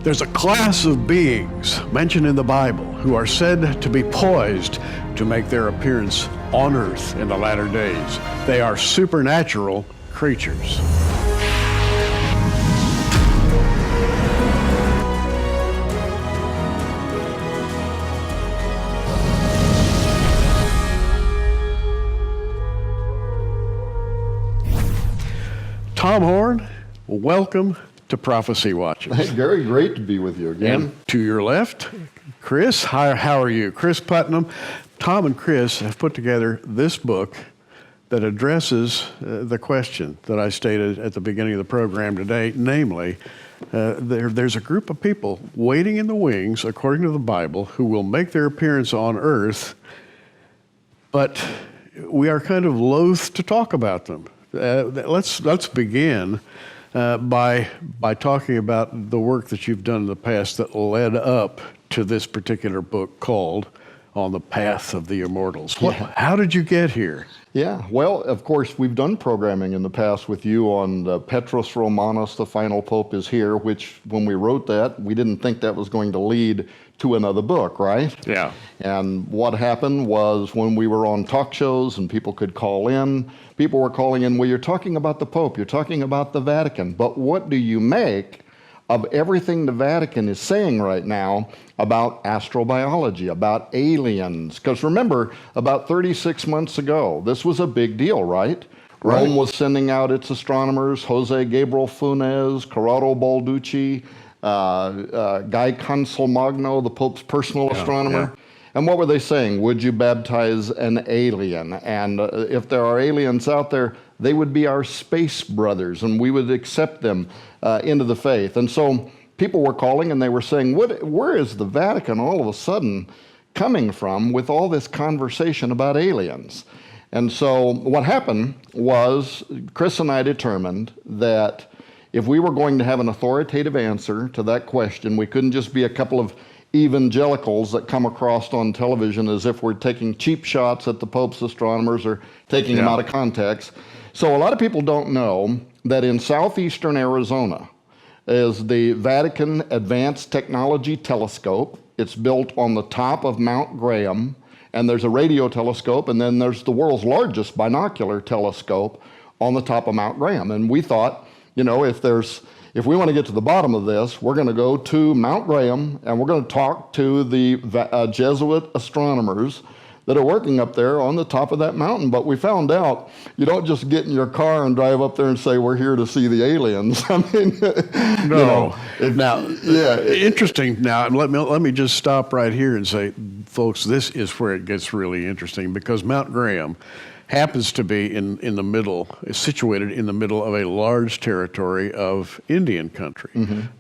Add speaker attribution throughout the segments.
Speaker 1: There's a class of beings mentioned in the Bible who are said to be poised to make their appearance on earth in the latter days. They are supernatural creatures. Tom Horn, welcome to Prophecy Watches.
Speaker 2: Hey, Gary, great to be with you again.
Speaker 1: And to your left, Chris, how are you? Chris Putnam. Tom and Chris have put together this book that addresses the question that I stated at the beginning of the program today, namely, there's a group of people waiting in the wings, according to the Bible, who will make their appearance on earth, but we are kind of loath to talk about them. Let's begin by talking about the work that you've done in the past that led up to this particular book called On the Path of the Immortals. How did you get here?
Speaker 2: Yeah, well, of course, we've done programming in the past with you on the Petrus Romanus, the final pope is here, which when we wrote that, we didn't think that was going to lead to another book, right?
Speaker 1: Yeah.
Speaker 2: And what happened was when we were on talk shows and people could call in, people were calling in, well, you're talking about the Pope, you're talking about the Vatican, but what do you make of everything the Vatican is saying right now about astrobiology, about aliens? Because remember, about 36 months ago, this was a big deal, right? Rome was sending out its astronomers, Jose Gabriel Funes, Corrado Balducci, Guy Consolmagno, the Pope's personal astronomer. Yeah. And what were they saying? Would you baptize an alien? And if there are aliens out there, they would be our space brothers, and we would accept them into the faith. And so people were calling, and they were saying, where is the Vatican all of a sudden coming from with all this conversation about aliens? And so what happened was Chris and I determined that if we were going to have an authoritative answer to that question, we couldn't just be a couple of evangelicals that come across on television as if we're taking cheap shots at the Pope's astronomers or taking them out of context. So a lot of people don't know that in southeastern Arizona is the Vatican Advanced Technology Telescope. It's built on the top of Mount Graham, and there's a radio telescope, and then there's the world's largest binocular telescope on the top of Mount Graham. And we thought, you know, if we want to get to the bottom of this, we're going to go to Mount Graham and we're going to talk to the Jesuit astronomers that are working up there on the top of that mountain. But we found out you don't just get in your car and drive up there and say, we're here to see the aliens. I mean,
Speaker 1: no. Interesting. Now, let me just stop right here and say, folks, this is where it gets really interesting, because Mount Graham happens to be is situated in the middle of a large territory of Indian country,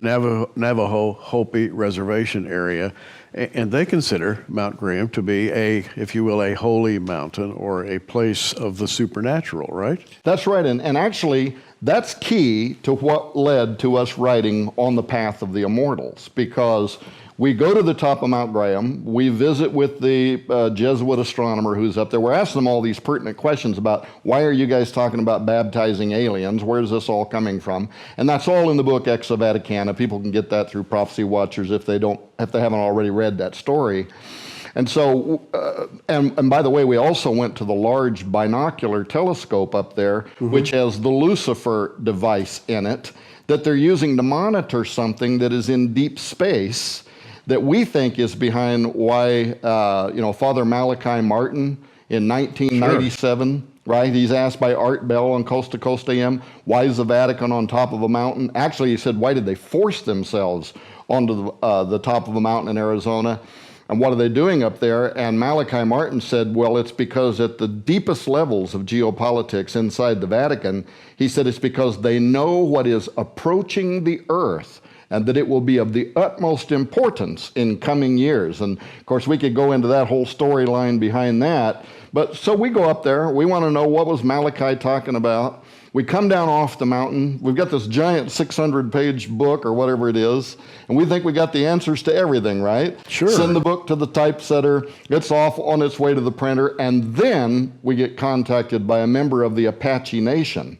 Speaker 1: Navajo Hopi Reservation area, and they consider Mount Graham to be if you will, a holy mountain or a place of the supernatural, right?
Speaker 2: That's right, and actually, that's key to what led to us writing On the Path of the Immortals, because we go to the top of Mount Graham, we visit with the Jesuit astronomer who's up there. We're asking them all these pertinent questions about, why are you guys talking about baptizing aliens? Where's this all coming from? And that's all in the book Ex Vaticana. People can get that through Prophecy Watchers if they haven't already read that story. And so, and by the way, we also went to the large binocular telescope up there, which has the Lucifer device in it, that they're using to monitor something that is in deep space, that we think is behind why, Father Malachi Martin in 1997, right? He's asked by Art Bell on Coast to Coast AM, why is the Vatican on top of a mountain? Actually, he said, why did they force themselves onto the top of a mountain in Arizona? And what are they doing up there? And Malachi Martin said, well, it's because at the deepest levels of geopolitics inside the Vatican, he said it's because they know what is approaching the earth, and that it will be of the utmost importance in coming years. And of course, we could go into that whole storyline behind that. But so we go up there, we want to know what was Malachi talking about. We come down off the mountain, we've got this giant 600-page book or whatever it is, and we think we got the answers to everything, right?
Speaker 1: Sure.
Speaker 2: Send the book to the typesetter, it's off on its way to the printer, and then we get contacted by a member of the Apache Nation.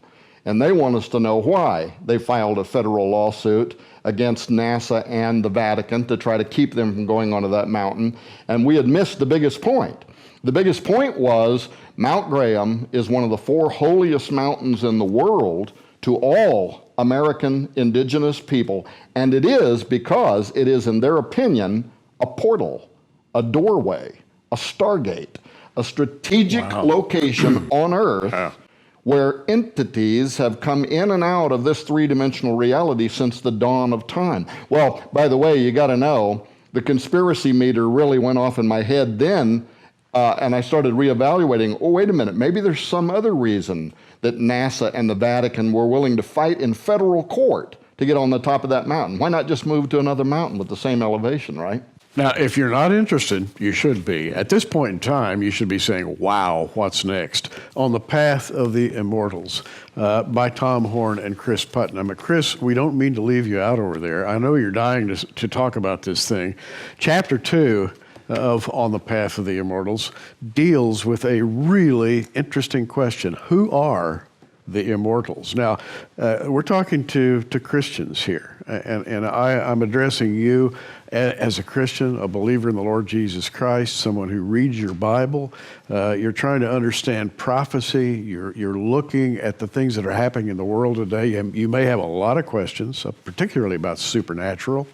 Speaker 2: And they want us to know why. They filed a federal lawsuit against NASA and the Vatican to try to keep them from going onto that mountain. And we had missed the biggest point. The biggest point was Mount Graham is one of the 4 holiest mountains in the world to all American indigenous people. And it is because it is, in their opinion, a portal, a doorway, a stargate, a strategic location on Earth where entities have come in and out of this 3-dimensional reality since the dawn of time. Well, by the way, you got to know, the conspiracy meter really went off in my head then, and I started reevaluating, oh, wait a minute, maybe there's some other reason that NASA and the Vatican were willing to fight in federal court to get on the top of that mountain. Why not just move to another mountain with the same elevation, right?
Speaker 1: Now, if you're not interested, you should be. At this point in time, you should be saying, wow, what's next? On the Path of the Immortals by Tom Horn and Chris Putnam. Chris, we don't mean to leave you out over there. I know you're dying to talk about this thing. Chapter 2 of On the Path of the Immortals deals with a really interesting question. Who are the Immortals? Now, we're talking to Christians here, and I'm addressing you as a Christian, a believer in the Lord Jesus Christ, someone who reads your Bible. You're trying to understand prophecy. You're looking at the things that are happening in the world today. You may have a lot of questions, particularly about supernatural.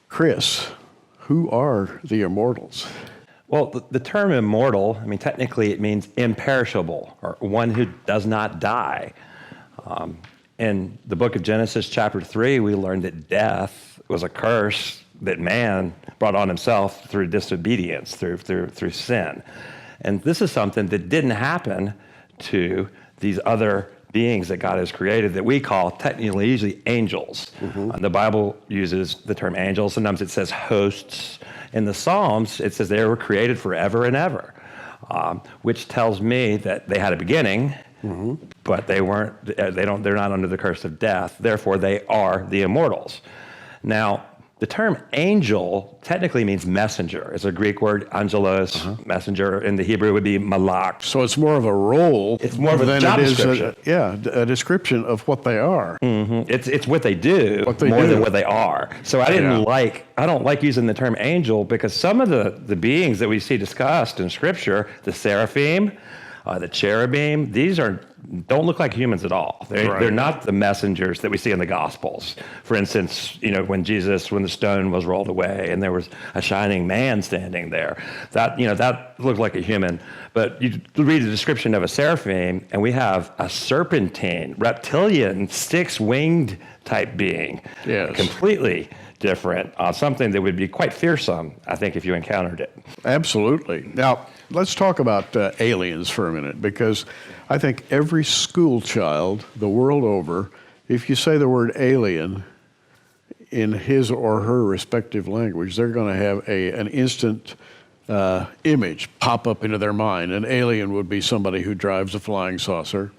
Speaker 1: Chris, who are the Immortals?
Speaker 3: Well, the term immortal, I mean, technically it means imperishable, or one who does not die. In the book of Genesis, chapter 3, we learned that death was a curse that man brought on himself through disobedience, through sin. And this is something that didn't happen to these other beings that God has created that we call technically usually angels. The Bible uses the term angels. Sometimes it says hosts. In the Psalms, it says they were created forever and ever, which tells me that they had a beginning, but they're not under the curse of death. Therefore, they are the immortals. Now, the term angel technically means messenger. It's a Greek word, angelos, messenger. In the Hebrew, it would be malak.
Speaker 1: So it's more of a role.
Speaker 3: It's more of a job description.
Speaker 1: A description of what they are.
Speaker 3: It's what they do more than what they are. So I don't like using the term angel because some of the beings that we see discussed in Scripture, the seraphim, the cherubim, these don't look like humans at all. They're not the messengers that we see in the Gospels. For instance, when the stone was rolled away and there was a shining man standing there, that looked like a human. But you read the description of a seraphim, and we have a serpentine, reptilian, 6-winged type being.
Speaker 1: Yes.
Speaker 3: Completely different, something that would be quite fearsome, I think, if you encountered it.
Speaker 1: Absolutely. Now, let's talk about aliens for a minute, because I think every school child the world over, if you say the word alien in his or her respective language, they're going to have an instant image pop up into their mind. An alien would be somebody who drives a flying saucer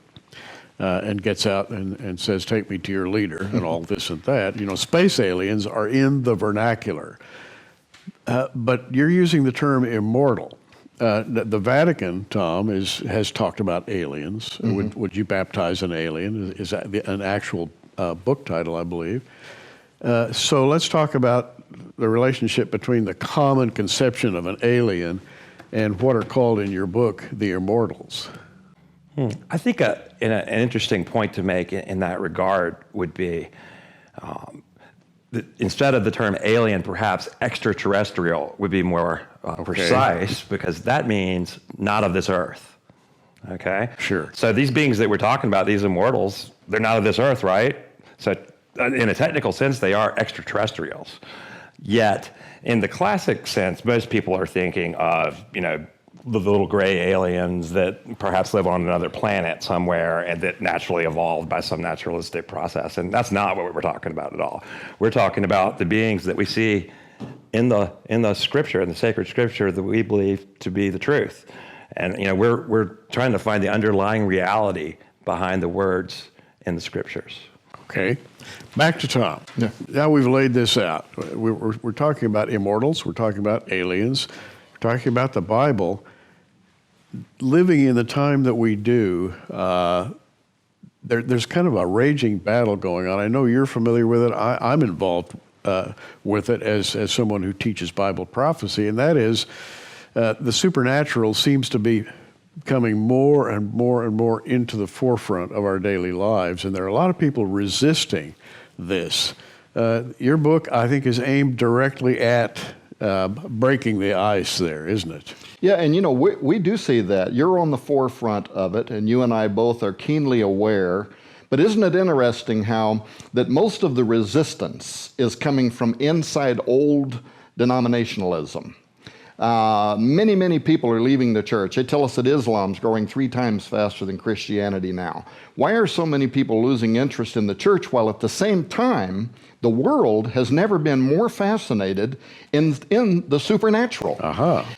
Speaker 1: and gets out and says, take me to your leader, and all this and that. Space aliens are in the vernacular. But you're using the term immortal. The Vatican, Tom, has talked about aliens. Would you baptize an alien? Is that an actual book title, I believe? So let's talk about the relationship between the common conception of an alien and what are called in your book the Immortals.
Speaker 3: I think an interesting point to make in that regard would be instead of the term alien, perhaps extraterrestrial would be more precise, because that means not of this earth. Okay?
Speaker 1: Sure.
Speaker 3: So these beings that we're talking about, these immortals, they're not of this earth, right? So in a technical sense, they are extraterrestrials. Yet, in the classic sense, most people are thinking of, the little gray aliens that perhaps live on another planet somewhere and that naturally evolved by some naturalistic process. And that's not what we're talking about at all. We're talking about the beings that we see in the Scripture, in the sacred Scripture, that we believe to be the truth. And we're trying to find the underlying reality behind the words in the Scriptures.
Speaker 1: Okay, back to Tom.
Speaker 2: Yeah.
Speaker 1: Now we've laid this out. We're talking about immortals. We're talking about aliens. We're talking about the Bible. Living in the time that we do, there's kind of a raging battle going on. I know you're familiar with it. I'm involved with it as someone who teaches Bible prophecy, and that is the supernatural seems to be coming more and more and more into the forefront of our daily lives, and there are a lot of people resisting this. Your book, I think, is aimed directly at breaking the ice there, isn't it?
Speaker 2: Yeah, and you know, we do see that. You're on the forefront of it, and you and I both are keenly aware. But isn't it interesting how that most of the resistance is coming from inside old denominationalism? Many people are leaving the church. They tell us that Islam's growing 3 times faster than Christianity now. Why are so many people losing interest in the church while at the same time the world has never been more fascinated in the supernatural?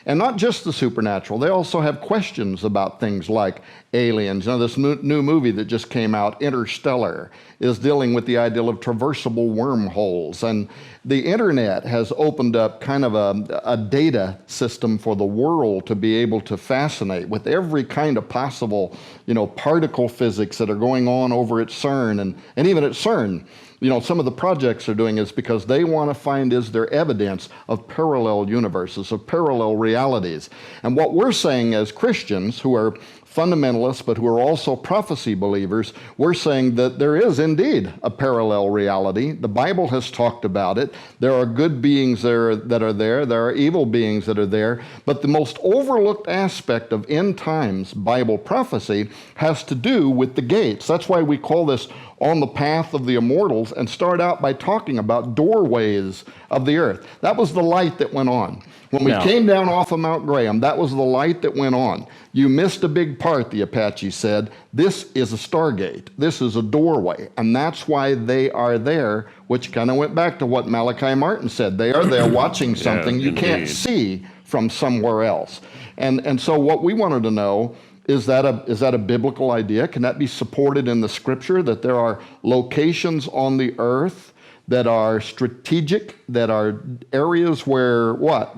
Speaker 2: And not just the supernatural. They also have questions about things like aliens. You know, this new movie that just came out, Interstellar, is dealing with the idea of traversable wormholes. And the internet has opened up kind of a data system for the world to be able to fascinate with every kind of possible, you know, particle physics that are going on over at CERN and even at CERN. You know, some of the projects they're doing is because they want to find is there evidence of parallel universes, of parallel realities. And what we're saying as Christians who are fundamentalists, but who are also prophecy believers, we're saying that there is indeed a parallel reality. The Bible has talked about it. There are good beings there that are there. There are evil beings that are there. But the most overlooked aspect of end times Bible prophecy has to do with the gates. That's why we call this On the Path of the Immortals and start out by talking about doorways of the earth. That was the light that went on. When we came down off of Mount Graham, that was the light that went on. You missed a big part, the Apache said. This is a stargate. This is a doorway. And that's why they are there, which kind of went back to what Malachi Martin said. They are there watching something you can't see from somewhere else. And so what we wanted to know, is that a biblical idea? Can that be supported in the scripture, that there are locations on the earth that are strategic, that are areas where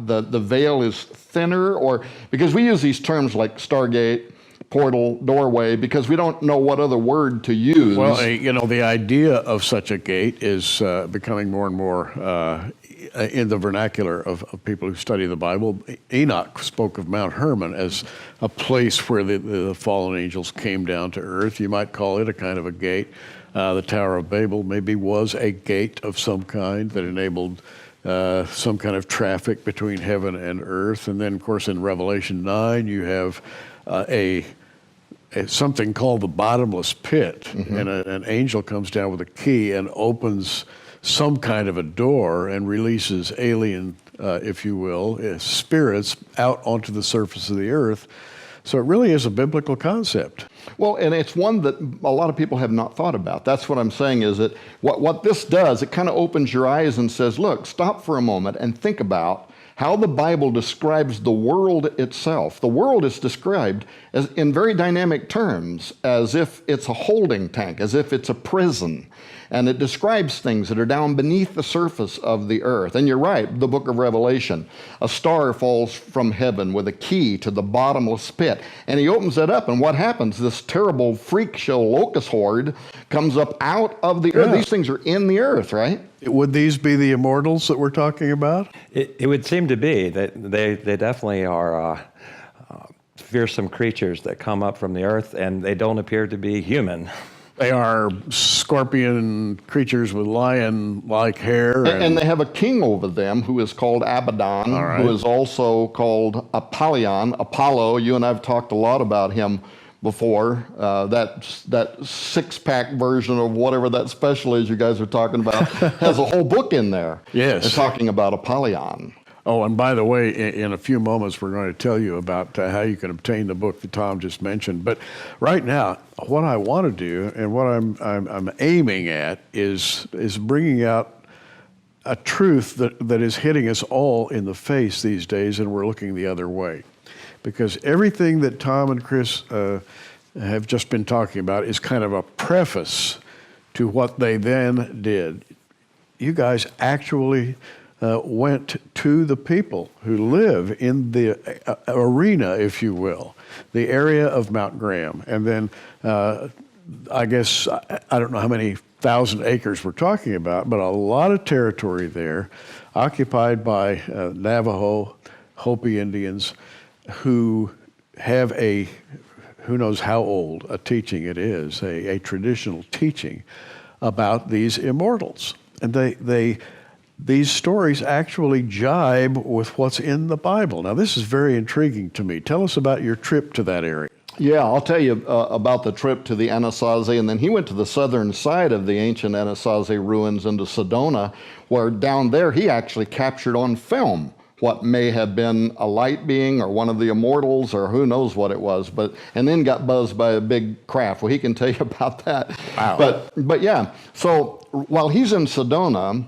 Speaker 2: the veil is thinner? Or because we use these terms like stargate, portal, doorway, because we don't know what other word to use.
Speaker 1: Well, you know, the idea of such a gate is becoming more and more in the vernacular of people who study the Bible. Enoch spoke of Mount Hermon as a place where the fallen angels came down to earth. You might call it a kind of a gate. The Tower of Babel maybe was a gate of some kind that enabled some kind of traffic between heaven and earth. And then, of course, in Revelation 9, you have something called the bottomless pit. And an angel comes down with a key and opens some kind of a door and releases alien, if you will, spirits out onto the surface of the earth. So it really is a biblical concept.
Speaker 2: Well, and it's one that a lot of people have not thought about. That's what I'm saying is that what this does, it kind of opens your eyes and says, look, stop for a moment and think about how the Bible describes the world itself. The world is described as in very dynamic terms, as if it's a holding tank, as if it's a prison. And it describes things that are down beneath the surface of the earth. And you're right, the book of Revelation, a star falls from heaven with a key to the bottomless pit. And he opens it up, and what happens? This terrible freak show locust horde comes up out of the earth. These things are in the earth, right?
Speaker 1: Would these be the immortals that we're talking about?
Speaker 3: It would seem to be that they definitely are fearsome creatures that come up from the earth, and they don't appear to be human.
Speaker 1: They are scorpion creatures with lion-like hair.
Speaker 2: And they have a king over them who is called Abaddon, who is also called Apollyon. Apollo, you and I have talked a lot about him before. That six-pack version of whatever that special is you guys are talking about has a whole book in there.
Speaker 1: Yes.
Speaker 2: Talking about Apollyon.
Speaker 1: Oh, and by the way, in a few moments, we're going to tell you about how you can obtain the book that Tom just mentioned. But right now, what I want to do and what I'm aiming at is bringing out a truth that is hitting us all in the face these days, and we're looking the other way. Because everything that Tom and Chris have just been talking about is kind of a preface to what they then did. You guys actually went to the people who live in the arena, if you will, the area of Mount Graham, and then I guess, I don't know how many thousand acres we're talking about, but a lot of territory there occupied by Navajo, Hopi Indians who have who knows how old a teaching it is, a traditional teaching about these immortals. And these stories actually jibe with what's in the Bible. Now, this is very intriguing to me. Tell us about your trip to that area.
Speaker 2: Yeah, I'll tell you about the trip to the Anasazi, and then he went to the southern side of the ancient Anasazi ruins into Sedona, where down there he actually captured on film what may have been a light being or one of the immortals or who knows what it was, and then got buzzed by a big craft. Well, he can tell you about that.
Speaker 1: Wow.
Speaker 2: But yeah, so while he's in Sedona,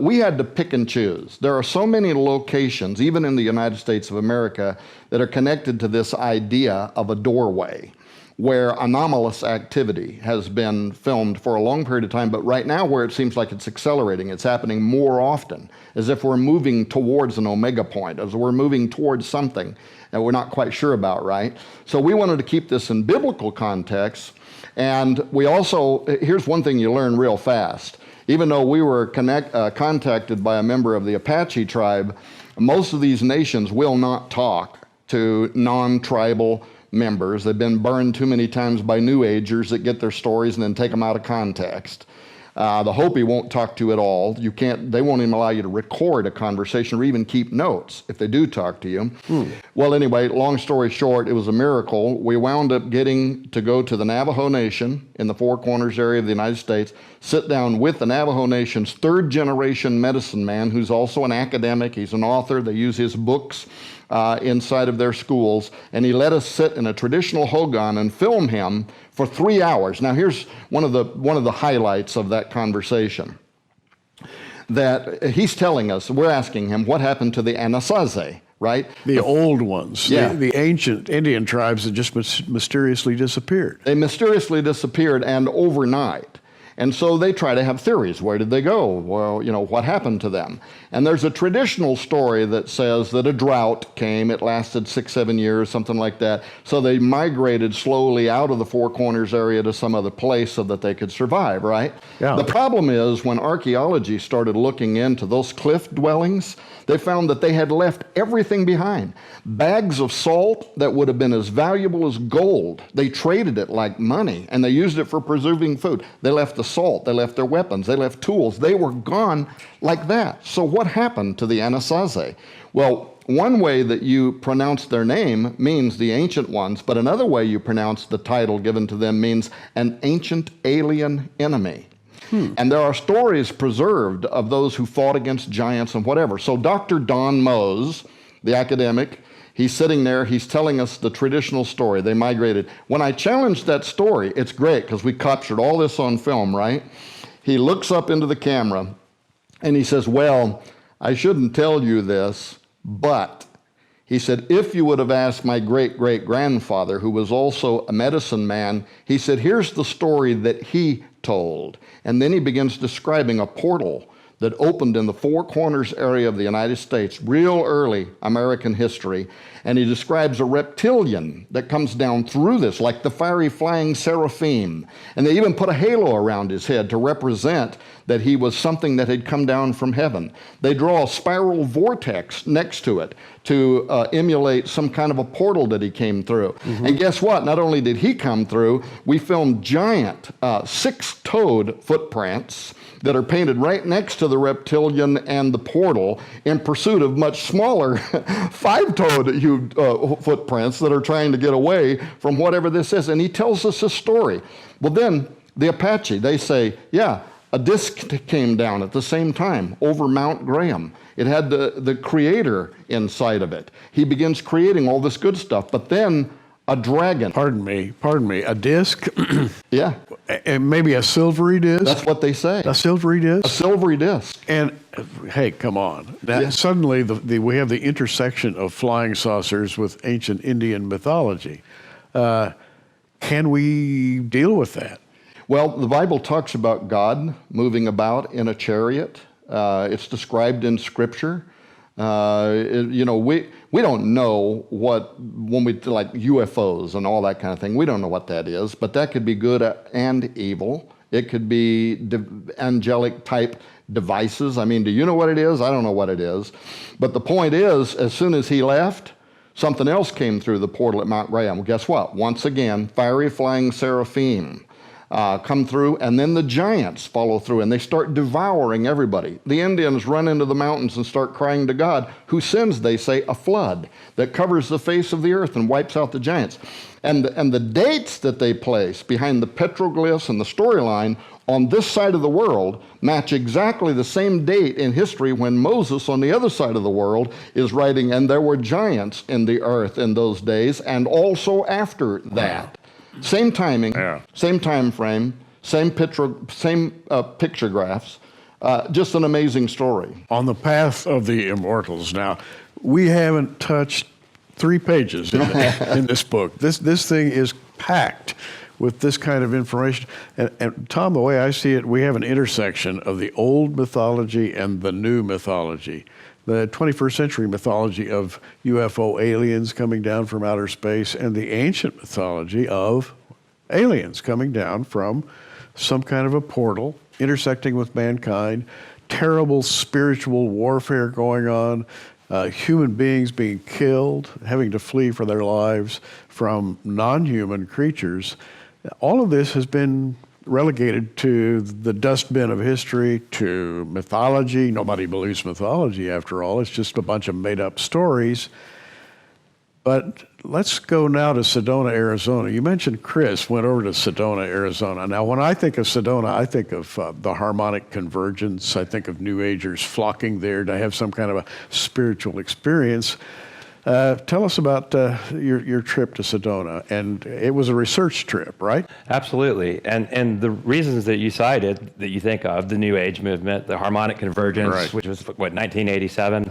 Speaker 2: we had to pick and choose. There are so many locations, even in the United States of America, that are connected to this idea of a doorway where anomalous activity has been filmed for a long period of time, but right now where it seems like it's accelerating, it's happening more often, as if we're moving towards an omega point, as we're moving towards something that we're not quite sure about, right? So we wanted to keep this in biblical context, and we also, here's one thing you learn real fast. Even though we were contacted by a member of the Apache tribe, most of these nations will not talk to non-tribal members. They've been burned too many times by New Agers that get their stories and then take them out of context. The Hopi won't talk to you at all. They won't even allow you to record a conversation or even keep notes if they do talk to you. Well, anyway, long story short, it was a miracle. We wound up getting to go to the Navajo Nation in the Four Corners area of the United States, sit down with the Navajo Nation's third generation medicine man, who's also an academic. He's an author. They use his books inside of their schools, and he let us sit in a traditional hogan and film him for 3 hours. Now, here's one of the highlights of that conversation. That he's telling us, we're asking him, what happened to the Anasazi, right?
Speaker 1: The old ones,
Speaker 2: yeah.
Speaker 1: the ancient Indian tribes that just mysteriously disappeared.
Speaker 2: They mysteriously disappeared, and overnight. And so they try to have theories. Where did they go? Well, what happened to them? And there's a traditional story that says that a drought came. It lasted 6-7 years, something like that. So they migrated slowly out of the Four Corners area to some other place so that they could survive, right?
Speaker 1: Yeah.
Speaker 2: The problem is when archaeology started looking into those cliff dwellings, they found that they had left everything behind. Bags of salt that would have been as valuable as gold. They traded it like money, and they used it for preserving food. They left the salt, they left their weapons, they left tools. They were gone like that. So what happened to the Anasazi? Well, one way that you pronounce their name means the ancient ones, but another way you pronounce the title given to them means an ancient alien enemy. And there are stories preserved of those who fought against giants and whatever. So Dr. Don Mose, the academic, he's sitting there, he's telling us the traditional story. They migrated. When I challenged that story, it's great because we captured all this on film, right? He looks up into the camera and he says, well, I shouldn't tell you this, but he said, if you would have asked my great-great-grandfather, who was also a medicine man, he said, here's the story that he told. And then he begins describing a portal that opened in the Four Corners area of the United States, real early American history. And he describes a reptilian that comes down through this, like the fiery flying seraphim. And they even put a halo around his head to represent that he was something that had come down from heaven. They draw a spiral vortex next to it to emulate some kind of a portal that he came through. And guess what? Not only did he come through, we filmed giant six-toed footprints that are painted right next to the reptilian and the portal in pursuit of much smaller five-toed footprints that are trying to get away from whatever this is. And he tells us a story. Well, then the Apache, they say, yeah, a disc came down at the same time over Mount Graham. It had the creator inside of it. He begins creating all this good stuff, but then a dragon.
Speaker 1: Pardon me, a disc?
Speaker 2: Yeah.
Speaker 1: And maybe a silvery disc?
Speaker 2: That's what they say.
Speaker 1: A silvery disc?
Speaker 2: A silvery disc.
Speaker 1: And hey, come on. Now, suddenly we have the intersection of flying saucers with ancient Indian mythology. Can we deal with that?
Speaker 2: Well, the Bible talks about God moving about in a chariot. It's described in Scripture. We don't know what, when we like UFOs and all that kind of thing, we don't know what that is, but that could be good and evil. It could be angelic type devices. I mean, do you know what it is? I don't know what it is. But the point is, as soon as he left, something else came through the portal at Mount Graham. Well, guess what? Once again, fiery flying seraphim come through, and then the giants follow through, and they start devouring everybody. The Indians run into the mountains and start crying to God, who sends, they say, a flood that covers the face of the earth and wipes out the giants. And the dates that they place behind the petroglyphs and the storyline on this side of the world match exactly the same date in history when Moses on the other side of the world is writing, and there were giants in the earth in those days, and also after that. Same timing, same time frame, same pictographs, just an amazing story.
Speaker 1: On the path of the Immortals. Now, we haven't touched 3 pages in this book. This thing is packed with this kind of information. And Tom, the way I see it, we have an intersection of the old mythology and the new mythology. The 21st century mythology of UFO aliens coming down from outer space, and the ancient mythology of aliens coming down from some kind of a portal, intersecting with mankind, terrible spiritual warfare going on, human beings being killed, having to flee for their lives from non-human creatures. All of this has been relegated to the dustbin of history, to mythology. Nobody believes mythology, after all. It's just a bunch of made-up stories. But let's go now to Sedona, Arizona. You mentioned Chris went over to Sedona, Arizona. Now, when I think of Sedona, I think of the harmonic convergence. I think of New Agers flocking there to have some kind of a spiritual experience. Tell us about your trip to Sedona. And it was a research trip, right?
Speaker 3: Absolutely. And the reasons that you cited, that you think of, the New Age movement, the harmonic convergence,
Speaker 1: Right.
Speaker 3: which was, 1987?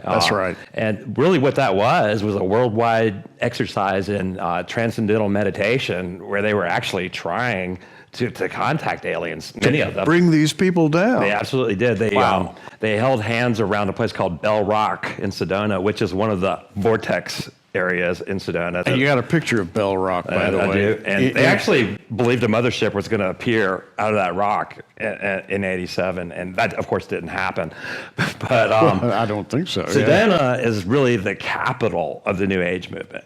Speaker 1: That's right.
Speaker 3: And really what that was a worldwide exercise in transcendental meditation, where they were actually trying to contact aliens, many of them.
Speaker 1: Bring these people down.
Speaker 3: They absolutely did.
Speaker 1: Wow.
Speaker 3: They held hands around a place called Bell Rock in Sedona, which is one of the vortex areas in Sedona.
Speaker 1: And you got a picture of Bell Rock, by the way.
Speaker 3: I do. And they actually believed a mothership was going to appear out of that rock in 87. And that, of course, didn't happen. But
Speaker 1: I don't think so.
Speaker 3: Sedona is really the capital of the New Age movement.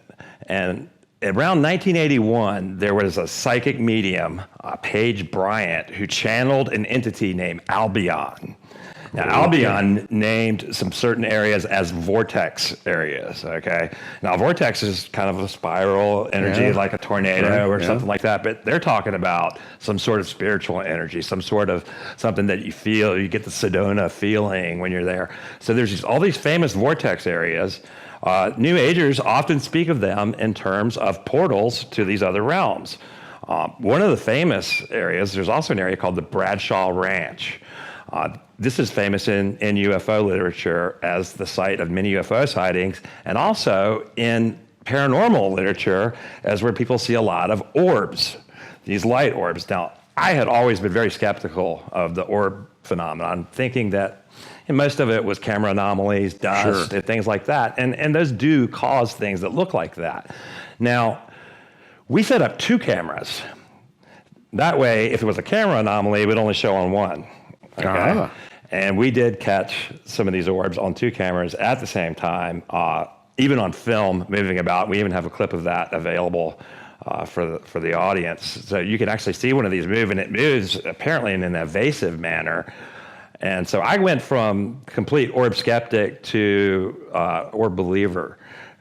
Speaker 3: And around 1981, there was a psychic medium, Paige Bryant, who channeled an entity named Albion. Now, Albion named some certain areas as vortex areas, okay? Now, vortex is kind of a spiral energy, like a tornado or something like that, but they're talking about some sort of spiritual energy, some sort of something that you feel, you get the Sedona feeling when you're there. So there's all these famous vortex areas. New Agers often speak of them in terms of portals to these other realms. One of the famous areas, there's also an area called the Bradshaw Ranch. This is famous in UFO literature as the site of many UFO sightings, and also in paranormal literature as where people see a lot of orbs, these light orbs. Now, I had always been very skeptical of the orb phenomenon, thinking that most of it was camera anomalies, dust, and things like that. And those do cause things that look like that. Now, we set up 2 cameras. That way, if it was a camera anomaly, it would only show on one. Okay? And we did catch some of these orbs on 2 cameras at the same time, even on film, moving about. We even have a clip of that available for the audience. So you can actually see one of these move, and it moves apparently in an evasive manner. And so I went from complete orb skeptic to orb believer.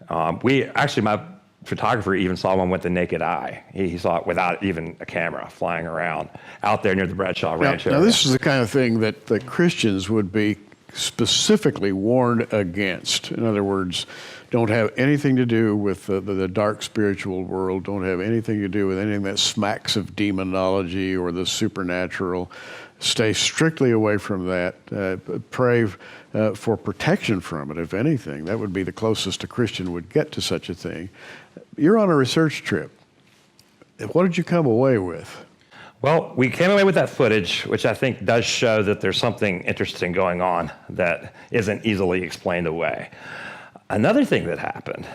Speaker 3: My photographer even saw one with the naked eye. He saw it without even a camera flying around out there near the Bradshaw Ranch area.
Speaker 1: Now, this is the kind of thing that the Christians would be specifically warned against. In other words, don't have anything to do with the dark spiritual world, don't have anything to do with anything that smacks of demonology or the supernatural. Stay strictly away from that. Pray for protection from it, if anything. That would be the closest a Christian would get to such a thing. You're on a research trip. What did you come away with?
Speaker 3: Well, we came away with that footage, which I think does show that there's something interesting going on that isn't easily explained away. Another thing that happened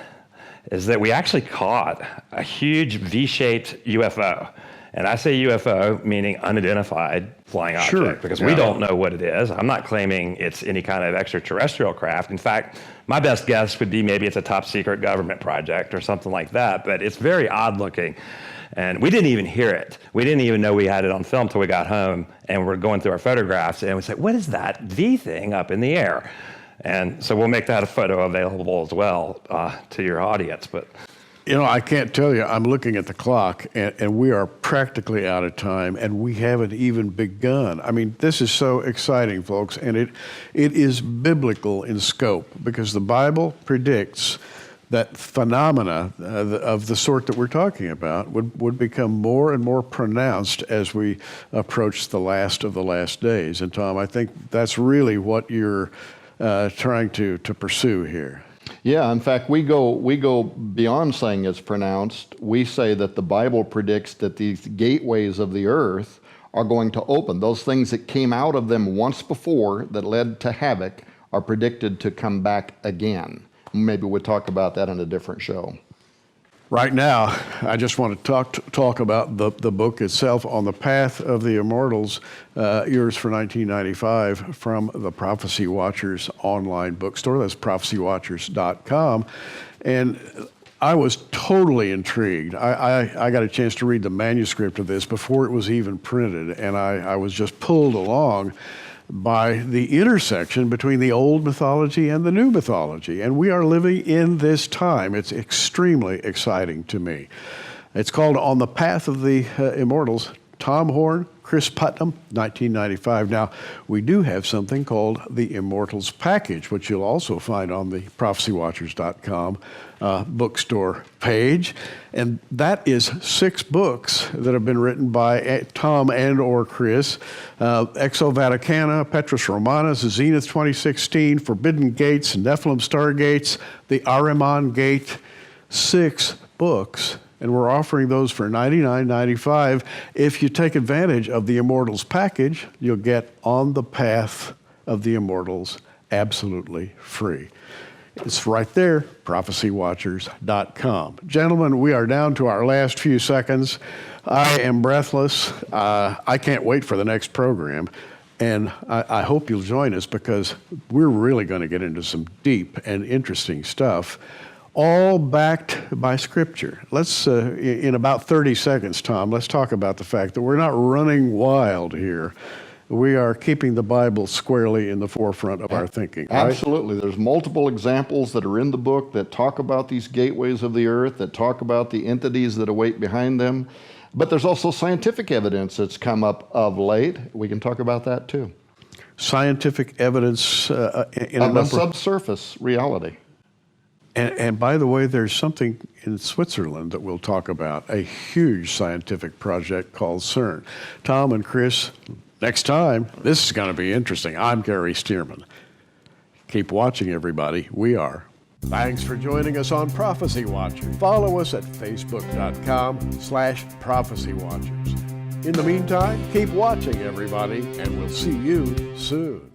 Speaker 3: is that we actually caught a huge V-shaped UFO. And I say UFO, meaning unidentified flying object,
Speaker 1: Sure.
Speaker 3: because we don't know what it is. I'm not claiming it's any kind of extraterrestrial craft. In fact, my best guess would be maybe it's a top secret government project or something like that, but it's very odd looking. And we didn't even hear it. We didn't even know we had it on film till we got home and we're going through our photographs and we said, what is that V thing up in the air? And so we'll make that a photo available as well to your audience. But
Speaker 1: You know, I can't tell you, I'm looking at the clock, and we are practically out of time, and we haven't even begun. I mean, this is so exciting, folks, and it is biblical in scope, because the Bible predicts that phenomena of the sort that we're talking about would become more and more pronounced as we approach the last of the last days. And Tom, I think that's really what you're trying to pursue here.
Speaker 2: Yeah, in fact, we go beyond saying it's pronounced. We say that the Bible predicts that these gateways of the earth are going to open. Those things that came out of them once before that led to havoc are predicted to come back again. Maybe we'll talk about that in a different show.
Speaker 1: Right now, I just want to talk about the book itself, On the Path of the Immortals, yours for 1995 from the Prophecy Watchers online bookstore. That's prophecywatchers.com. And I was totally intrigued. I got a chance to read the manuscript of this before it was even printed, and I was just pulled along by the intersection between the old mythology and the new mythology. And we are living in this time. It's extremely exciting to me. It's called On the Path of the Immortals. Tom Horn, Chris Putnam, 1995. Now, we do have something called the Immortals package, which you'll also find on the prophecywatchers.com bookstore page. And that is 6 books that have been written by Tom and or Chris. Exo Vaticana, Petrus Romanus, Zenith 2016, Forbidden Gates, Nephilim Stargates, the Ahriman Gate. 6 books. And we're offering those for $99.95. If you take advantage of the Immortals package, you'll get On the Path of the Immortals absolutely free. It's right there, prophecywatchers.com. Gentlemen, we are down to our last few seconds. I am breathless. I can't wait for the next program. And I hope you'll join us, because we're really going to get into some deep and interesting stuff, all backed by Scripture. Let's, in about 30 seconds, Tom, let's talk about the fact that we're not running wild here. We are keeping the Bible squarely in the forefront of our thinking, right?
Speaker 2: Absolutely. There's multiple examples that are in the book that talk about these gateways of the earth, that talk about the entities that await behind them. But there's also scientific evidence that's come up of late. We can talk about that too.
Speaker 1: Scientific evidence in
Speaker 2: of a subsurface reality.
Speaker 1: And by the way, there's something in Switzerland that we'll talk about, a huge scientific project called CERN. Tom and Chris, next time, this is going to be interesting. I'm Gary Stearman. Keep watching, everybody. We are. Thanks for joining us on Prophecy Watchers. Follow us at facebook.com/Prophecy Watchers. In the meantime, keep watching, everybody, and we'll see you soon.